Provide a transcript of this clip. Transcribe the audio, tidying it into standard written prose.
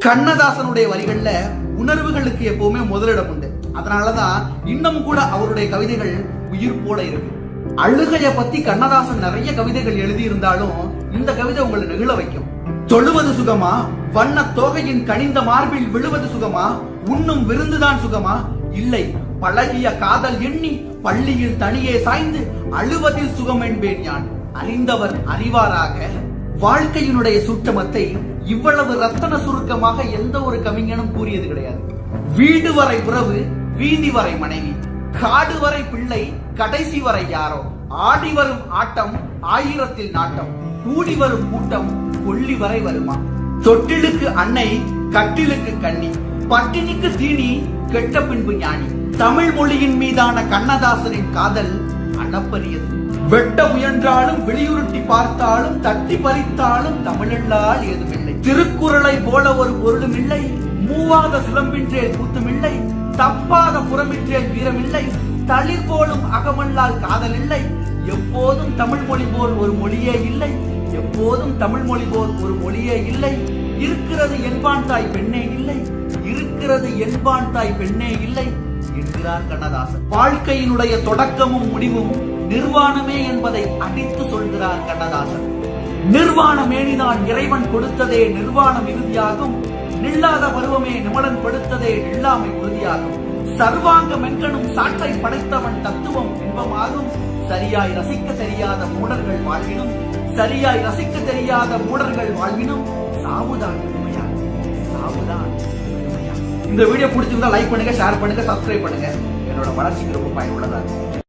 கண்ணதாசனுடைய வரிகள்ல உணர்வுகளுக்கு எப்பவுமே முதலிடம் உண்டு. அதனாலதான் இன்னும் கூட அவருடைய கவிதைகள் உயிர் போல இருக்கு. அழுகைய பத்தி கண்ணதாசன் நிறைய கவிதைகள் எழுதி இருந்தாலும் இந்த கவிதை உங்களை நெகிழ வைக்கும். தொழுவது சுகமா, வண்ண தோகையின் கனிந்த மார்பில் விழுவது சுகமா, உண்ணும் விருந்துதான் சுகமா, இல்லை பழகிய காதல் எண்ணி பள்ளியில் தனியே சாய்ந்து அழுவதில் சுகம் என்பேன் யான். அறிந்தவர் அறிவாராக. வாழ்க்கையினுடைய சூட்சமத்தை இவ்வளவு ரத்தன சுருக்கமாக எந்த ஒரு கவிஞனும் கூறியது கிடையாது. வீடு வரை உறவு, வீதி வரை மனைவி, காடு வரை பிள்ளை, கடைசி வரை யாரோ, ஆடி வரும் ஆட்டம் ஆயிரத்தில் நாட்டம், கூடி வரும் கூட்டம் கொள்ளி வரை வருமா, தொட்டிலுக்கு அன்னை கட்டிலுக்கு கண்ணி, பட்டினிக்கு தீனி கெட்ட பின்பு ஞானி. தமிழ் மொழியின் மீதான கண்ணதாசனின் காதல் அளப்பரியது. வெட்ட முயன்றாலும் வெளியுருட்டி பார்த்தாலும் தட்டி பறித்தாலும் தமிழல்லால் ஏதுமில்லை. திருக்குறளை போல ஒரு பொருளும் இல்லை, மூவாத சிலம்பின்றே கூத்துமில்லை, தப்பாத புறமின்றே வீரமில்லை, தளிர் போலும் அகமல்லால் காதல் இல்லை. எப்போதும் தமிழ் மொழி போல் ஒரு மொழியே இல்லை, எப்போதும் தமிழ் மொழி போல் ஒரு மொழியே இல்லை. இருக்கிறது என்பான் தாய் பெண்ணே இல்லை, இருக்கிறது என்பான் தாய் பெண்ணே இல்லை என்கிறார் கண்ணதாசன். வாழ்க்கையினுடைய தொடக்கமும் முடிவும் நிர்வாணமே என்பதை அடித்து சொல்கிறார் கண்ணதாசன். நிர்வாண மேனிதான் இறைவன் கொடுத்ததே நிர்வாணம் இறுதியாகும், நில்லாத பருவமே நிமலன் படுத்ததே நில்லாமை உறுதியாகும். சர்வாங்க மெங்கனும் சாட்டை படைத்தவன் தத்துவம் இன்பமாகும். சரியாய் ரசிக்க தெரியாத மூடர்கள் வாழ்வினும், சரியாய் ரசிக்க தெரியாத மூடர்கள் வாழ்வினும் சாவுதான் உண்மையாகும், சாவுதான் உண்மையாகும். இந்த வீடியோ பிடிச்சிருந்தா லைக் பண்ணுங்க, ஷேர் பண்ணுங்க, சப்ஸ்கிரைப் பண்ணுங்க. என்னோட வளர்ச்சிக்கு ரொம்ப பயனுள்ளதா இருக்கும்.